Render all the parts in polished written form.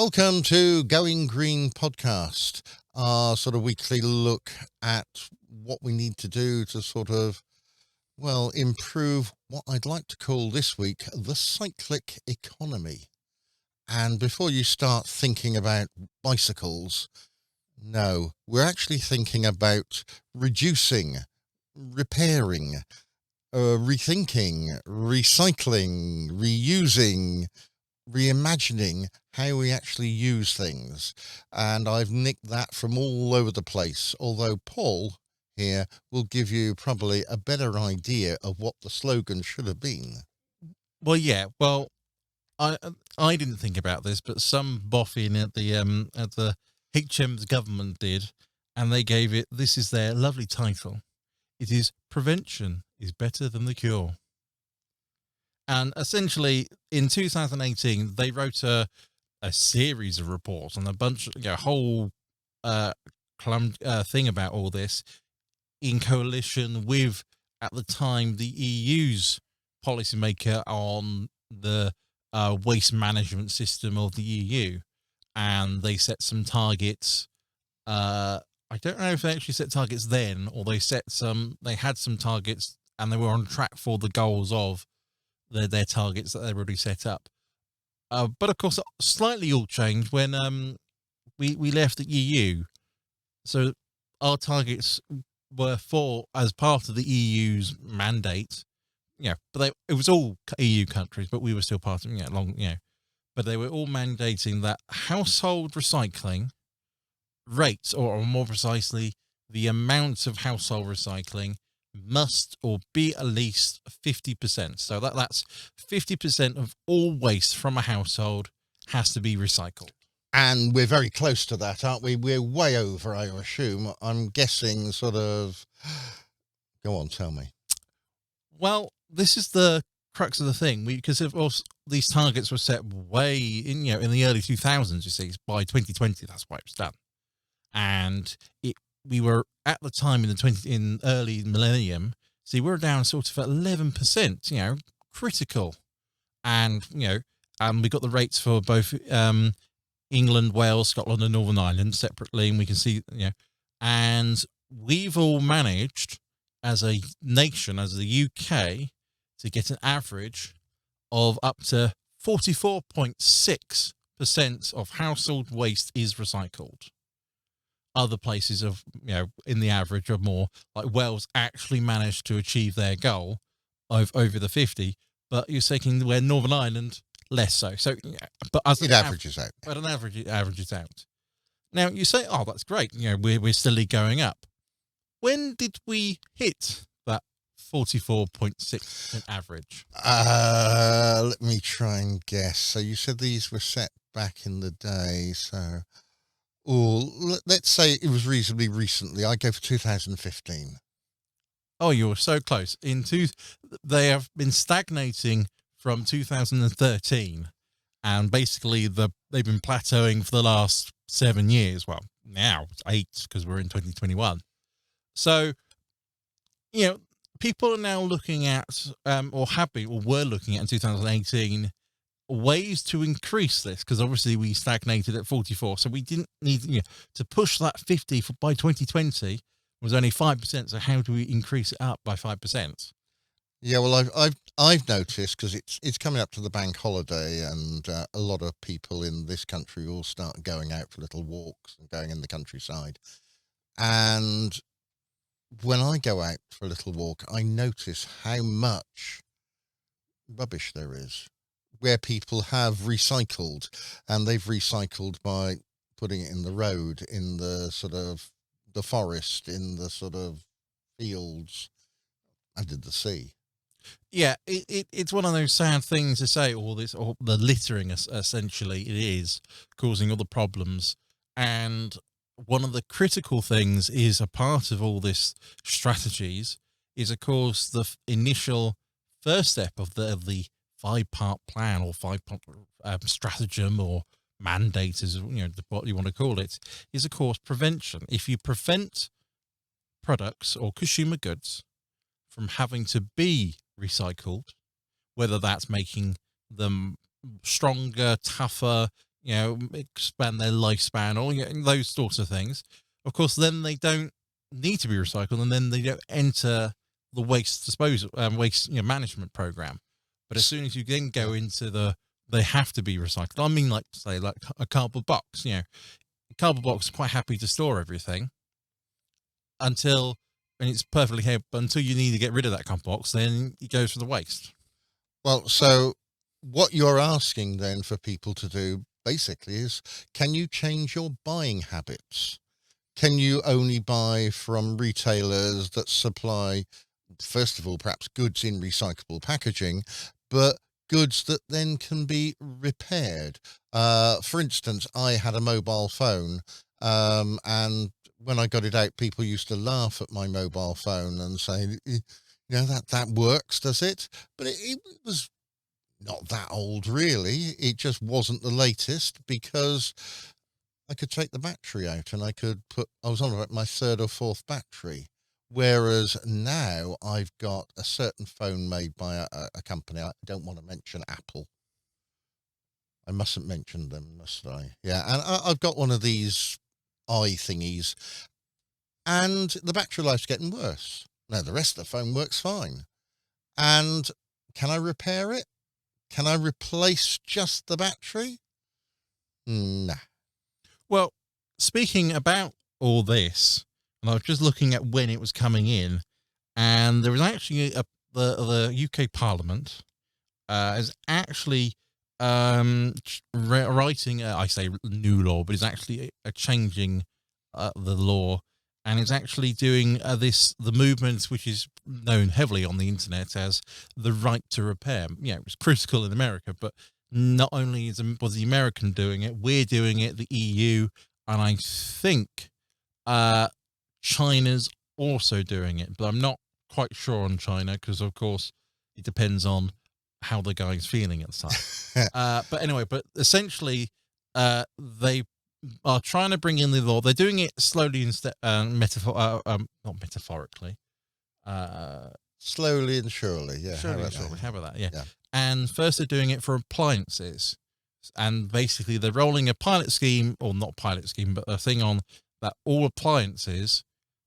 Welcome to Going Green podcast, our sort of weekly look at what we need to do to improve what I'd like to call this week the cyclic economy. And before you start thinking about bicycles, no, we're actually thinking about reducing, repairing, rethinking, recycling, reusing, reimagining how we actually use things. And I've nicked that from all over the place, although Paul here will give you probably a better idea of what the slogan should have been. Well, yeah. Well, I didn't think about this, but some boffin at the HM's government did, and they gave it. This is their lovely title. It is "Prevention is Better Than the Cure." And essentially, in 2018, they wrote a series of reports and a whole thing about all this in coalition with, at the time, the EU's policymaker on the waste management system of the EU. And they set some targets. I don't know if they actually set targets then, or they had some targets and they were on track for the goals of their targets that they've already set up. But of course, slightly all changed when we left the EU. So our targets were as part of the EU's mandate. But it was all EU countries, but we were still part of But they were all mandating that household recycling rates, or more precisely, the amount of household recycling must or be at least 50%. So that's 50% of all waste from a household has to be recycled. And we're very close to that, aren't we? We're way over, I assume. I'm guessing Go on, tell me. Well, this is the crux of the thing. Because of course these targets were set way in the early 2000s. You see, by 2020, that's why it was done. And we were at the time in early millennium. See, we're down sort of at 11%. Critical, and we got the rates for both England, Wales, Scotland, and Northern Ireland separately, and we can see and we've all managed as a nation, as the UK, to get an average of up to 44.6% of household waste is recycled. Other places in the average of more, like Wales actually managed to achieve their goal of over the 50, but you're taking where Northern Ireland less so. So, but as it averages out. But on average, it averages out. Now you say, "Oh, that's great. We're steadily going up." When did we hit that 44.6% average? Let me try and guess. So you said these were set back in the day. So, let's say it was reasonably recently. I go for 2015. Oh, you were so close. They have been stagnating from 2013, and basically they've been plateauing for the last 7 years. Well, now it's 8 because we're in 2021. So, people are now looking at, were looking at in 2018, ways to increase this, because obviously we stagnated at 44. So we didn't need to push that 50 by 2020 was only 5%. So how do we increase it up by 5%? Yeah, well, I've noticed, because it's coming up to the bank holiday, and a lot of people in this country will start going out for little walks and going in the countryside. And when I go out for a little walk, I notice how much rubbish there is where people have recycled, and they've recycled by putting it in the road, in the the forest, in the fields, and in the sea. Yeah, it's one of those sad things to say, all this, or the littering, essentially, it is causing all the problems. And one of the critical things is, a part of all this strategies is, of course, the initial first step of the 5-part plan, or 5-part stratagem, or mandate, is what you want to call it, is of course prevention. If you prevent products or consumer goods from having to be recycled, whether that's making them stronger, tougher, expand their lifespan, or those sorts of things. Of course, then they don't need to be recycled, and then they don't enter the waste disposal, waste management program. But as soon as you then go into they have to be recycled. I mean, like say, like a cardboard box. A cardboard box is quite happy to store everything until, and it's perfectly happy, but until you need to get rid of that cardboard box, then it goes for the waste. Well, so what you're asking then for people to do basically is, can you change your buying habits? Can you only buy from retailers that supply, first of all, perhaps goods in recyclable packaging, but goods that then can be repaired? For instance, I had a mobile phone, and when I got it out, people used to laugh at my mobile phone and say, that works, does it? But it was not that old, really. It just wasn't the latest because I could take the battery out and I was on about my third or fourth battery. Whereas now I've got a certain phone made by a company. I don't want to mention Apple. I mustn't mention them, must I? Yeah. And I've got one of these eye thingies, and the battery life's getting worse. Now, the rest of the phone works fine. And can I repair it? Can I replace just the battery? Nah. Well, speaking about all this, and I was just looking at when it was coming in, and there was actually the UK Parliament is actually writing, I say new law, but it's actually changing the law, and it's actually doing the movement, which is known heavily on the internet as the right to repair. It was critical in America, but not only was the American doing it, we're doing it, the EU, and I think China's also doing it, but I'm not quite sure on China because, of course, it depends on how the guy's feeling at the time. But anyway, essentially, they are trying to bring in the law. They're doing it slowly instead, not metaphorically. Slowly and surely, yeah. Surely and surely. How about that? Yeah. And first they're doing it for appliances. And basically they're rolling a pilot scheme, or not pilot scheme, but a thing on that all appliances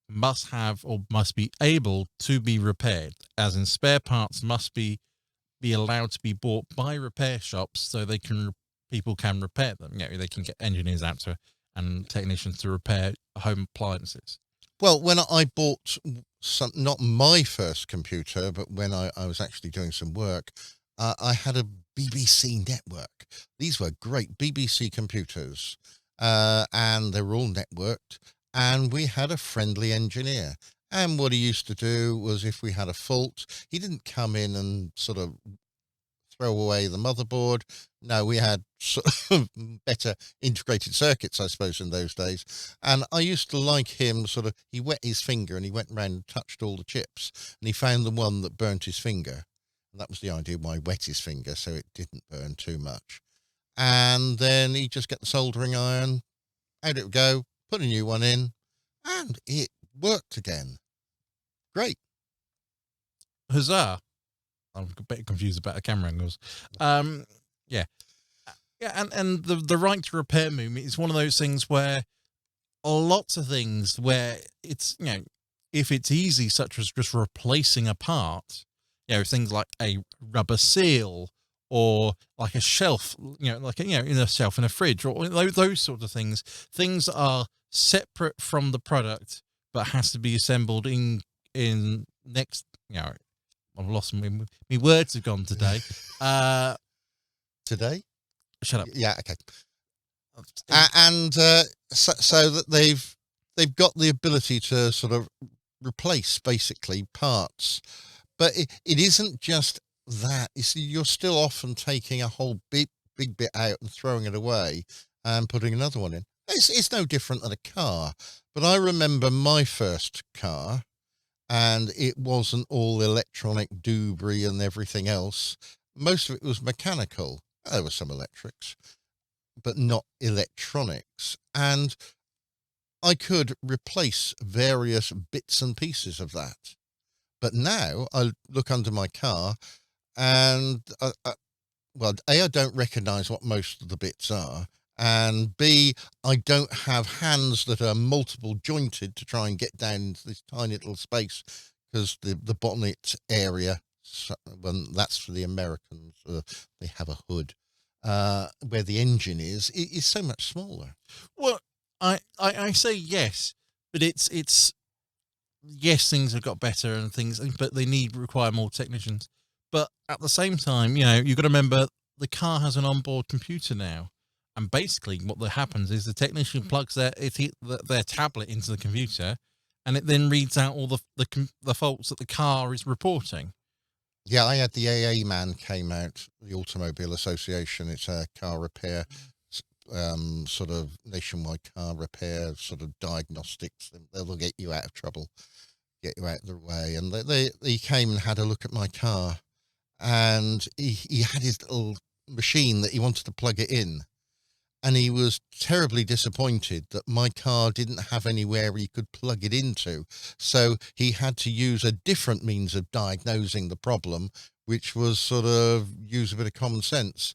must have or must be able to be repaired, as in spare parts must be allowed to be bought by repair shops so people can repair them. They can get engineers out and technicians to repair home appliances. Well, when I bought not my first computer, but when I was actually doing some work, I had a BBC network. These were great BBC computers, and they were all networked, and we had a friendly engineer. And what he used to do was, if we had a fault, he didn't come in and sort of throw away the motherboard. No, we had sort of better integrated circuits, I suppose, in those days. And I used to like him he wet his finger and he went around and touched all the chips, and he found the one that burnt his finger. And that was the idea why he wet his finger, so it didn't burn too much. And then he'd just get the soldering iron, out it would go, put a new one in, and it worked again. Great. Huzzah. I'm a bit confused about the camera angles. Yeah, and the right to repair movement is one of those things where lots of things where it's if it's easy, such as just replacing a part, things like a rubber seal or like a shelf, like in a shelf in a fridge, or those sort of things are separate from the product but has to be assembled in next. I've lost my words have gone today. Today? Shut up. Yeah, okay. And so that they've got the ability to sort of replace basically parts, but it isn't just that. You're still often taking a whole big bit out and throwing it away and putting another one in. It's no different than a car. But I remember my first car, and it wasn't all electronic doobry and everything else. Most of it was mechanical. There were some electrics, but not electronics. And I could replace various bits and pieces of that. But now I look under my car and, I don't recognize what most of the bits are. and B, I don't have hands that are multiple jointed to try and get down into this tiny little space, because the bonnet area, when that's for the Americans, they have a hood where the engine is so much smaller. Well, I say yes, but it's yes, things have got better and things, but they require more technicians. But at the same time, you've got to remember the car has an onboard computer now, and basically what that happens is the technician plugs their tablet into the computer, and it then reads out all the faults that the car is reporting. Yeah, I had the AA man came out, the Automobile Association. It's a car repair, sort of nationwide car repair, sort of diagnostics. They'll get you out of trouble, get you out of the way. And they came and had a look at my car, and he had his little machine that he wanted to plug it in. And he was terribly disappointed that my car didn't have anywhere he could plug it into. So he had to use a different means of diagnosing the problem, which was sort of use a bit of common sense.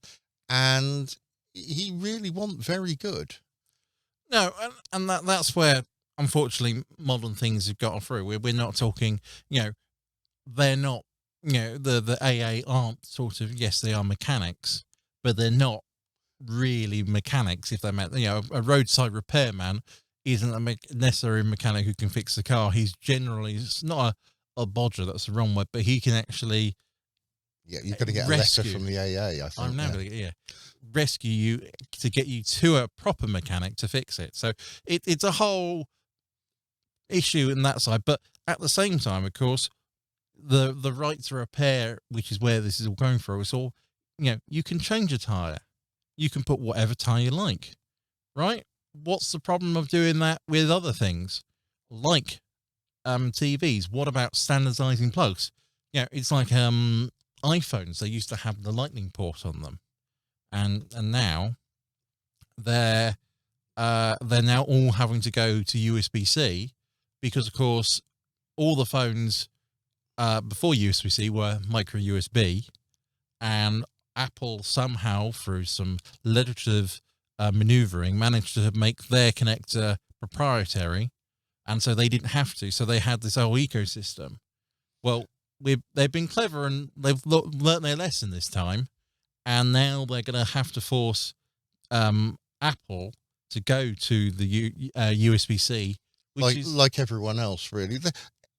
And he really wasn't very good. No, and that's where, unfortunately, modern things have got through. We're not talking, they're not, the AA aren't sort of, yes, they are mechanics, but they're not really mechanics, if they meant, a roadside repairman isn't a necessary mechanic who can fix the car. He's generally, it's not a bodger, that's the wrong word, but he can actually you're going to get a letter from the AA, I think. I'm now going to rescue you to get you to a proper mechanic to fix it. So it's a whole issue in that side, but at the same time, of course, the right to repair, which is where this is all going for, it's all, you can change a tire. You can put whatever tire you like, right? What's the problem of doing that with other things like TVs? What about standardizing plugs? It's like iPhones. They used to have the lightning port on them, and now they're now all having to go to USB-C, because of course all the phones before USB-C were micro USB, and Apple somehow, through some legislative maneuvering, managed to make their connector proprietary, and so they didn't have to. So they had this whole ecosystem. Well, they've been clever, and they've learnt their lesson this time, and now they're going to have to force Apple to go to the USB-C, which like everyone else, really.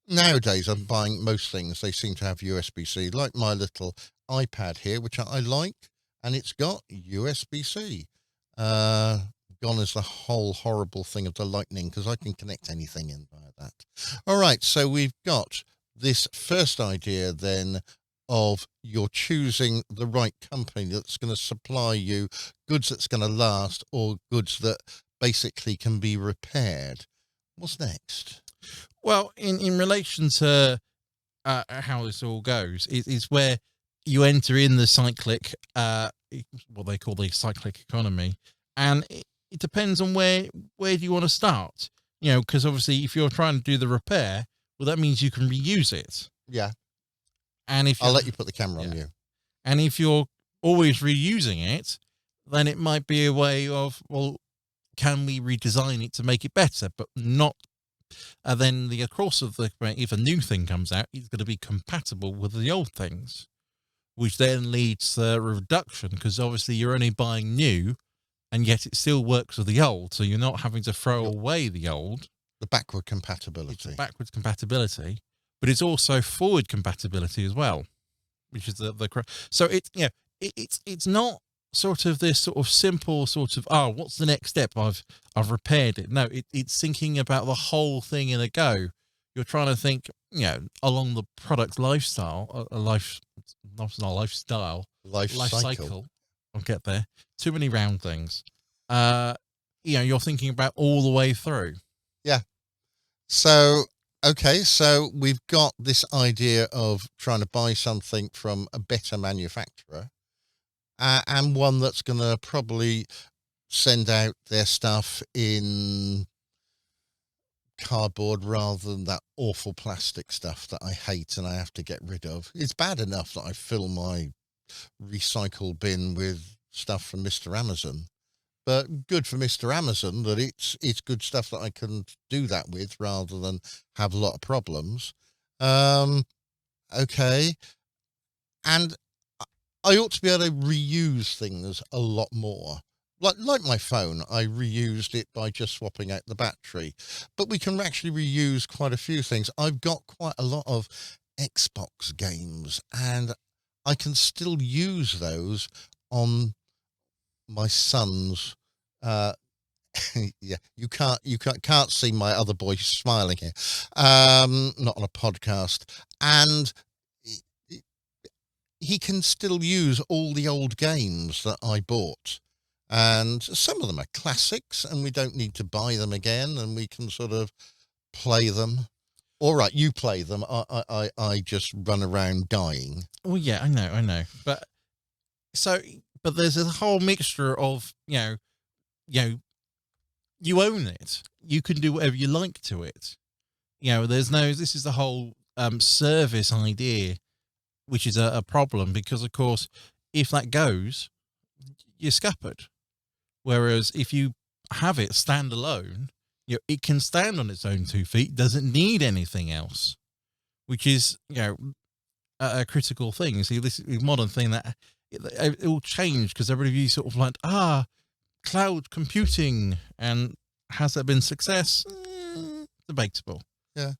Nowadays, I'm buying most things, they seem to have USB-C, like my little iPad here, which I like, and it's got USB-C. Gone is the whole horrible thing of the lightning, because I can connect anything in via that. All right, so we've got this first idea then of you're choosing the right company that's going to supply you goods that's going to last, or goods that basically can be repaired. What's next? Well, in relation to how this all goes, is where you enter in the cyclic, what they call the cyclic economy, and it depends on where do you want to start. Because obviously, if you're trying to do the repair, well, that means you can reuse it. Yeah. And if I'll let you put the camera on you. And if you're always reusing it, then it might be a way of, well, can we redesign it to make it better, but not. Then the course of if a new thing comes out, it's going to be compatible with the old things, which then leads to a reduction, because obviously you're only buying new, and yet it still works with the old, so you're not having to throw away the old. The backward compatibility. It's backwards compatibility, but it's also forward compatibility as well, which is the so it's not sort of this sort of simple sort of, what's the next step? I've repaired it. No, it's thinking about the whole thing in a go. You're trying to think, along the product lifestyle, life cycle. I'll get there. Too many round things. You're thinking about all the way through. Yeah. So, okay, so we've got this idea of trying to buy something from a better manufacturer, and one that's going to probably send out their stuff in cardboard rather than that awful plastic stuff that I hate and I have to get rid of. It's bad enough that I fill my recycle bin with stuff from Mr. Amazon, but good for Mr. Amazon that it's good stuff that I can do that with rather than have a lot of problems. Okay. And I ought to be able to reuse things a lot more. Like my phone, I reused it by just swapping out the battery. But we can actually reuse quite a few things. I've got quite a lot of Xbox games, and I can still use those on my son's. Yeah, you can't see my other boy smiling here. Not on a podcast, and he can still use all the old games that I bought. And some of them are classics, and we don't need to buy them again, and we can sort of play them. All right, you play them. I just run around dying. Well, yeah, I know. But there's a whole mixture of, you own it. You can do whatever you like to it. This is the whole service idea, which is a problem because, of course, if that goes, you're scuppered. Whereas if you have it standalone, it can stand on its own 2 feet, doesn't need anything else, which is, a critical thing. See, this is a modern thing that it will change because everybody sort of like, cloud computing, and has that been success? Debatable. Yeah.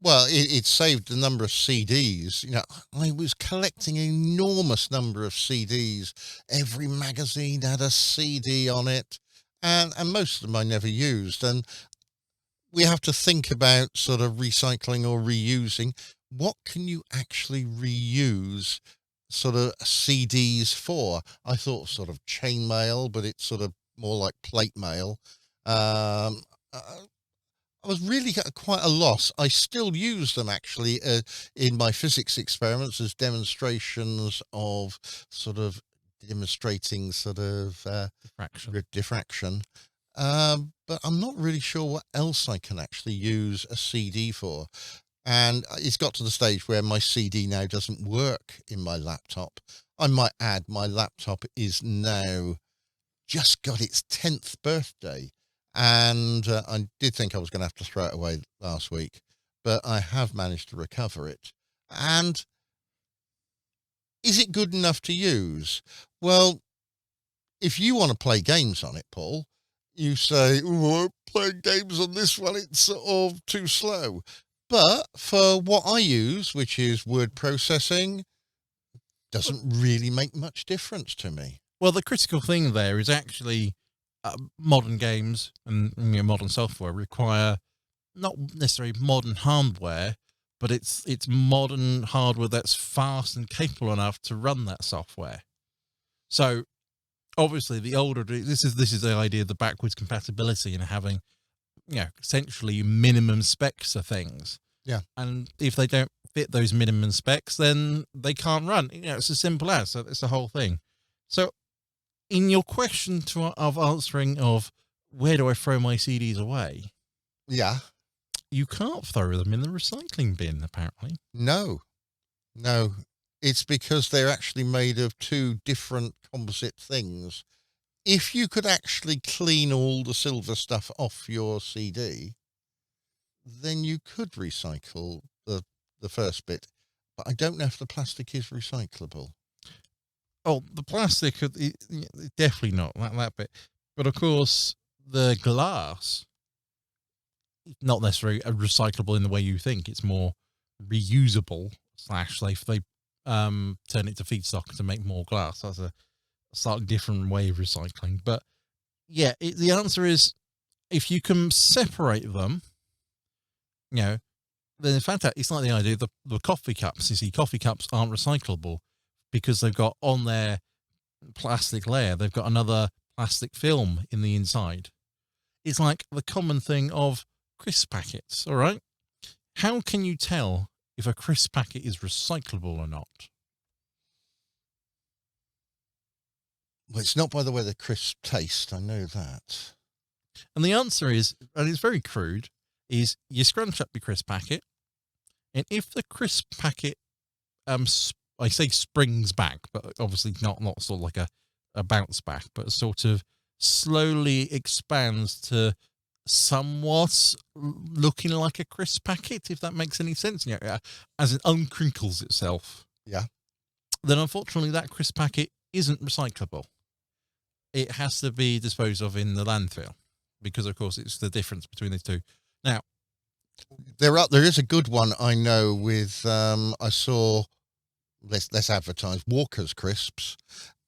Well, it saved a number of CDs. I was collecting an enormous number of CDs. Every magazine had a CD on it, and most of them I never used. And we have to think about sort of recycling or reusing. What can you actually reuse sort of CDs for? I thought sort of chainmail, but it's sort of more like plate mail. I was really at quite a loss. I still use them actually in my physics experiments as demonstrations of sort of demonstrating sort of diffraction. But I'm not really sure what else I can actually use a CD for. And it's got to the stage where my CD now doesn't work in my laptop. I might add my laptop is now just got its 10th birthday. And I did think I was going to have to throw it away last week, but I have managed to recover it. And is it good enough to use? Well, if you want to play games on it, Paul, you say, "Oh, I'm playing games on this one, it's sort of too slow." But for what I use, which is word processing, doesn't really make much difference to me. Well, the critical thing there is actually modern games and modern software require not necessarily modern hardware, but it's modern hardware that's fast and capable enough to run that software. So obviously the older this is the idea of the backwards compatibility and having essentially minimum specs of things. Yeah. And if they don't fit those minimum specs, then they can't run. It's as simple as. So it's the whole thing. So in your question of answering of where do I throw my CDs away? Yeah. You can't throw them in the recycling bin, apparently. No. It's because they're actually made of two different composite things. If you could actually clean all the silver stuff off your CD, then you could recycle the first bit. But I don't know if the plastic is recyclable. Oh, the plastic, definitely not that bit. But of course, the glass, not necessarily recyclable in the way you think. It's more reusable / they turn it to feedstock to make more glass. That's a slightly different way of recycling. But yeah, the answer is if you can separate them, then in fact, it's like the idea of the coffee cups. You see, coffee cups aren't recyclable because they've got on their plastic layer, they've got another plastic film in the inside. It's like the common thing of crisp packets, all right? How can you tell if a crisp packet is recyclable or not? Well, it's not by the way the crisps taste, I know that. And the answer is, and it's very crude, is you scrunch up your crisp packet, and if the crisp packet, I say springs back, but obviously not sort of like a bounce back, but sort of slowly expands to somewhat looking like a crisp packet, if that makes any sense, as it uncrinkles itself. Yeah. Then unfortunately that crisp packet isn't recyclable. It has to be disposed of in the landfill because, of course, it's the difference between the two. Now, There is a good one I know with, I saw, let's advertise, Walker's Crisps,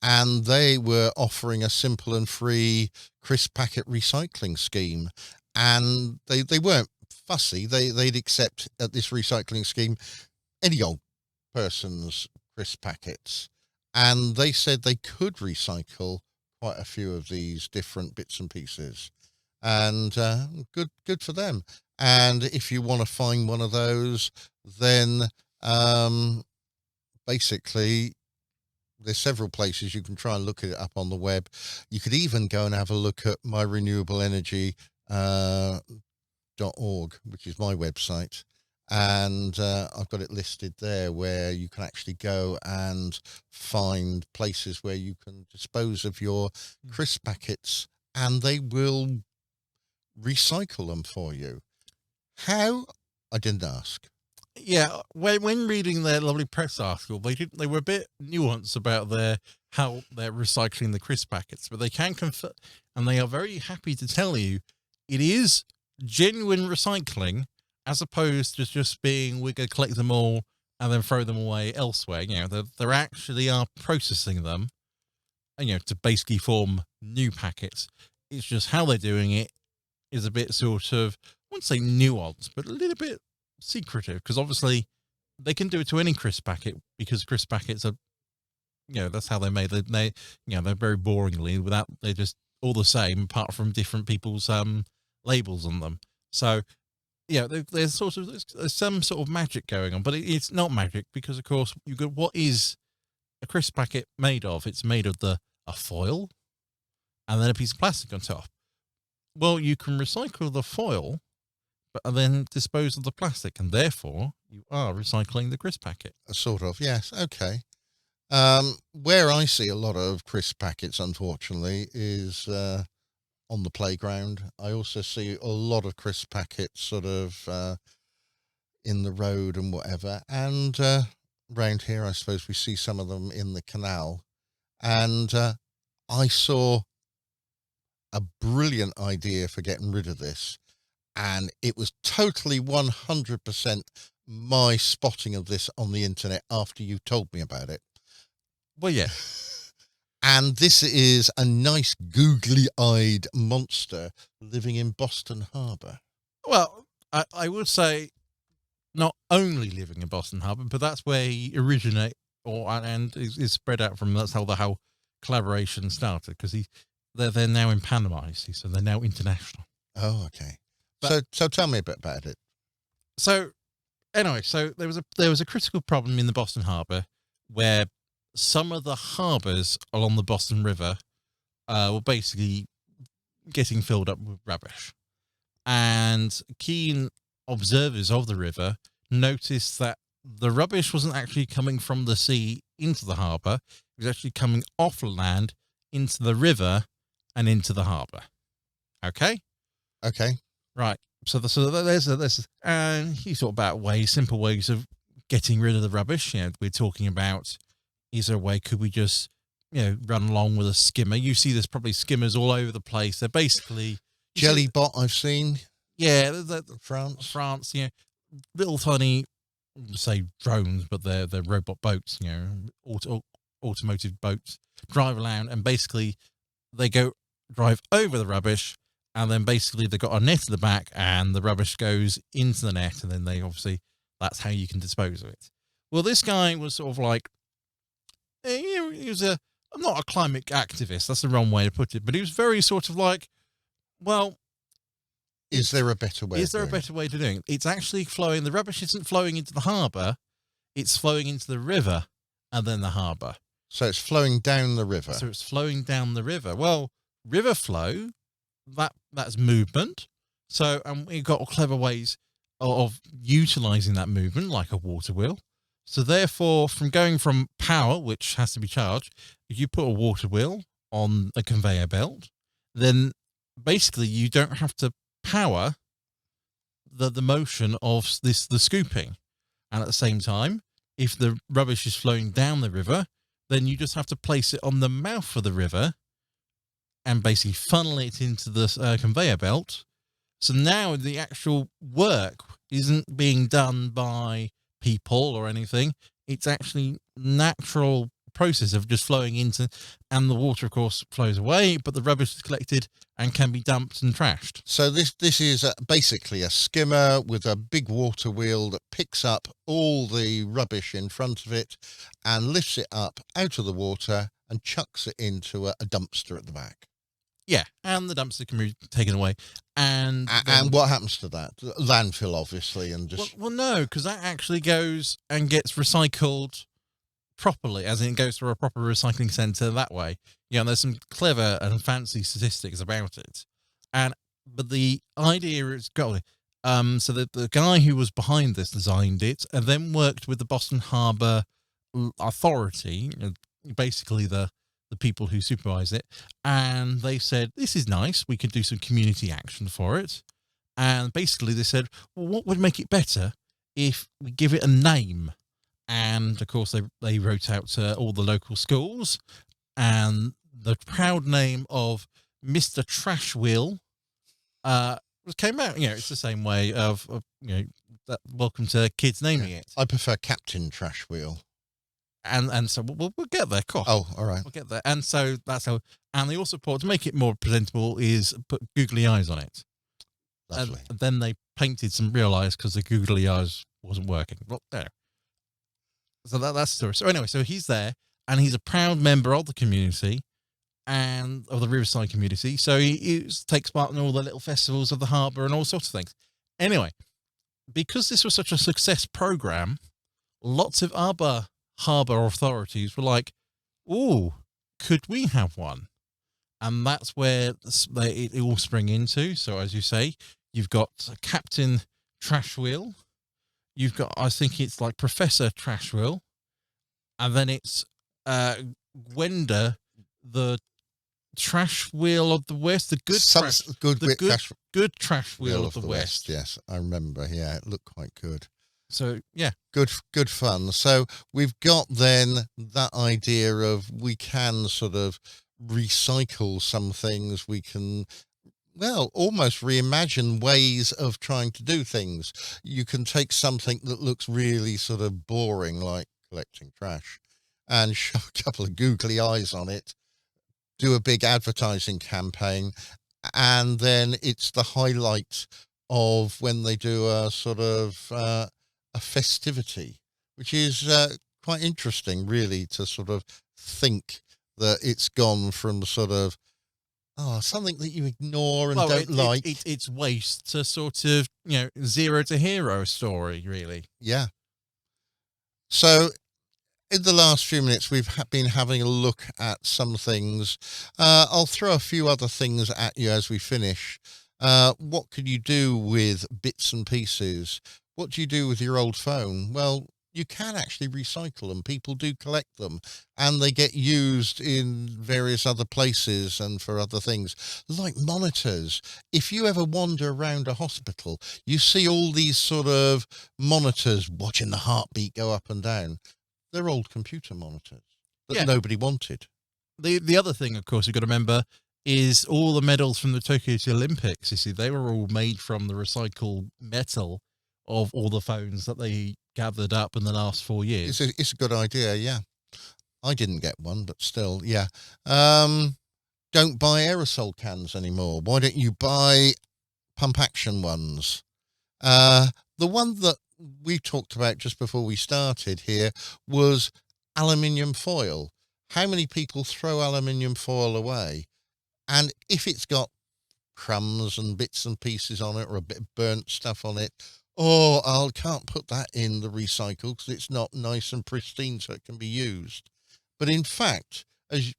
and they were offering a simple and free crisp packet recycling scheme. And they weren't fussy. They'd accept at this recycling scheme any old person's crisp packets. And they said they could recycle quite a few of these different bits and pieces. And good for them. And if you want to find one of those, then basically there's several places you can try and look it up on the web. You could even go and have a look at myrenewableenergy.org, which is my website. And I've got it listed there where you can actually go and find places where you can dispose of your crisp packets and they will recycle them for you. How? I didn't ask. Yeah, when reading their lovely press article, they were a bit nuanced about how they're recycling the crisp packets, but they can confirm, and they are very happy to tell you it is genuine recycling, as opposed to just being we're going to collect them all and then throw them away elsewhere. They're actually are processing them, to basically form new packets. It's just how they're doing it is a bit sort of, I wouldn't say nuanced, but a little bit secretive, because obviously they can do it to any crisp packet because crisp packets are, that's how they're made. They're very boringly they're just all the same apart from different people's labels on them. So there's some sort of magic going on, but it's not magic because, of course, you got what is a crisp packet made of? It's made of a foil and then a piece of plastic on top. Well, you can recycle the foil, but then dispose of the plastic, and therefore you are recycling the crisp packet. Sort of, yes. Okay. Where I see a lot of crisp packets, unfortunately, is on the playground. I also see a lot of crisp packets sort of in the road and whatever. And around here, I suppose we see some of them in the canal. And I saw a brilliant idea for getting rid of this. And it was totally 100% my spotting of this on the internet after you told me about it. Well, yeah. And this is a nice googly-eyed monster living in Boston Harbor. Well, I would say not only living in Boston Harbor, but that's where he originate and is spread out from. That's how the whole collaboration started, because they're now in Panama, you see, so they're now international. Oh, okay. So tell me a bit about it. So anyway, there was a critical problem in the Boston Harbor where some of the harbors along the Boston River were basically getting filled up with rubbish. And keen observers of the river noticed that the rubbish wasn't actually coming from the sea into the harbor. It was actually coming off land into the river and into the harbor. Okay? Okay. Right. So there's and you thought about simple ways of getting rid of the rubbish. We're talking about, is there a way, could we just, run along with a skimmer? You see there's probably skimmers all over the place. They're basically Jellybot I've seen. Yeah, France, little tiny, say drones, but they're robot boats, automotive boats, drive around, and basically they drive over the rubbish, and then basically they've got a net at the back, and the rubbish goes into the net, and then that's how you can dispose of it. Well, this guy was sort of like, he was not a climate activist, that's the wrong way to put it, but he was very sort of like, well, is there a better way? Is there a better way to do it? It's actually flowing. The rubbish isn't flowing into the harbour. It's flowing into the river and then the harbour. So it's flowing down the river. So it's flowing down the river. Well, river flow, that's movement. So we've got clever ways of utilising that movement, like a water wheel. So therefore, from going from power, which has to be charged, if you put a water wheel on a conveyor belt, then basically you don't have to power the motion of the scooping. And at the same time, if the rubbish is flowing down the river, then you just have to place it on the mouth of the river and basically funnel it into the conveyor belt. So now the actual work isn't being done by people or anything. It's actually natural process of just flowing into, and the water, of course, flows away, but the rubbish is collected and can be dumped and trashed. So this is basically a skimmer with a big water wheel that picks up all the rubbish in front of it and lifts it up out of the water and chucks it into a dumpster at the back. Yeah, and the dumpster can be taken away. And what happens to that? Landfill, obviously, and just... Well, no, because that actually goes and gets recycled properly, as in it goes through a proper recycling centre that way. You know, there's some clever and fancy statistics about it. But the idea is so the guy who was behind this designed it and then worked with the Boston Harbour Authority, basically the people who supervise it, and they said, this is nice, we could do some community action for it. And basically they said, well, what would make it better if we give it a name? And of course they wrote out to all the local schools, and the proud name of Mr. Trash Wheel came out. You know, it's the same way of welcome to kids naming it. I prefer Captain Trash Wheel. And so we'll get there. Cool. Oh, all right. We'll get there. And so that's how. And they also to make it more presentable is put googly eyes on it. Lovely. And then they painted some real eyes because the googly eyes wasn't working. Well, there. So that's the story. So anyway, so he's there and he's a proud member of the community and of the Riverside community. So he takes part in all the little festivals of the harbour and all sorts of things. Anyway, because this was such a success program, lots of other harbour authorities were like, "Oh, could we have one?" And that's where it all spring into. So as you say, you've got Captain Trash Wheel. You've got, I think it's like Professor Trash Wheel. And then it's Gwenda, the Trash Wheel of the West, the good Trash Wheel of the West. Yes, I remember. Yeah, it looked quite good. So, yeah. Good fun. So we've got then that idea of we can sort of recycle some things. We can... well, almost reimagine ways of trying to do things. You can take something that looks really sort of boring, like collecting trash, and shove a couple of googly eyes on it, do a big advertising campaign, and then it's the highlight of when they do a sort of a festivity, which is quite interesting, really, to sort of think that it's gone from sort of something that you ignore and don't like. It's waste to sort of, zero to hero story, really. Yeah. So in the last few minutes, we've been having a look at some things. I'll throw a few other things at you as we finish. What could you do with bits and pieces? What do you do with your old phone? Well, you can actually recycle them. People do collect them and they get used in various other places and for other things, like monitors. If you ever wander around a hospital, you see all these sort of monitors watching the heartbeat go up and down. They're old computer monitors that nobody wanted. The other thing, of course, you've got to remember is all the medals from the Tokyo Olympics. You see, they were all made from the recycled metal of all the phones that they gathered up in the last 4 years. It's a good idea, yeah. I didn't get one, but still, yeah. Don't buy aerosol cans anymore. Why don't you buy pump action ones? The one that we talked about just before we started here was aluminium foil. How many people throw aluminium foil away? And if it's got crumbs and bits and pieces on it or a bit of burnt stuff on it, I can't put that in the recycle because it's not nice and pristine so it can be used. But in fact, as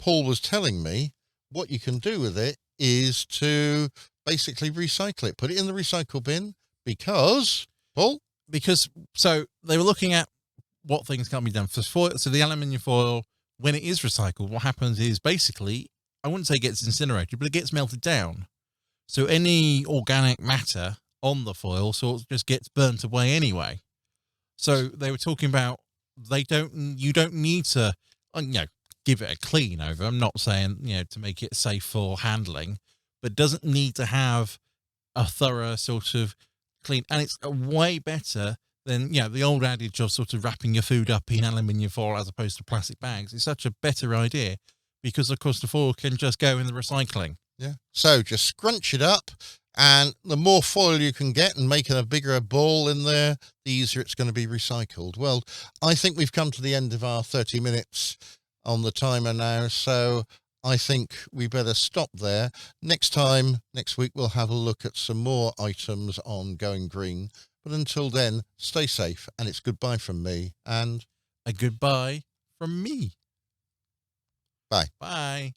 Paul was telling me, what you can do with it is to basically recycle it, put it in the recycle bin because, Paul? So they were looking at what things can be done for foil. So the aluminium foil, when it is recycled, what happens is basically I wouldn't say it gets incinerated, but it gets melted down. So any organic matter on the foil sort of just gets burnt away anyway. So they were talking about you don't need to, give it a clean over. I'm not saying, to make it safe for handling, but it doesn't need to have a thorough sort of clean. And it's way better than, the old adage of sort of wrapping your food up in aluminium foil as opposed to plastic bags. It's such a better idea because, of course, the foil can just go in the recycling. Yeah. So just scrunch it up, and the more foil you can get and making a bigger ball in there, the easier it's going to be recycled. Well, I think we've come to the end of our 30 minutes on the timer now, so I think we better stop there. Next week, we'll have a look at some more items on going green. But until then, stay safe, and it's goodbye from me, and a goodbye from me. Bye. Bye.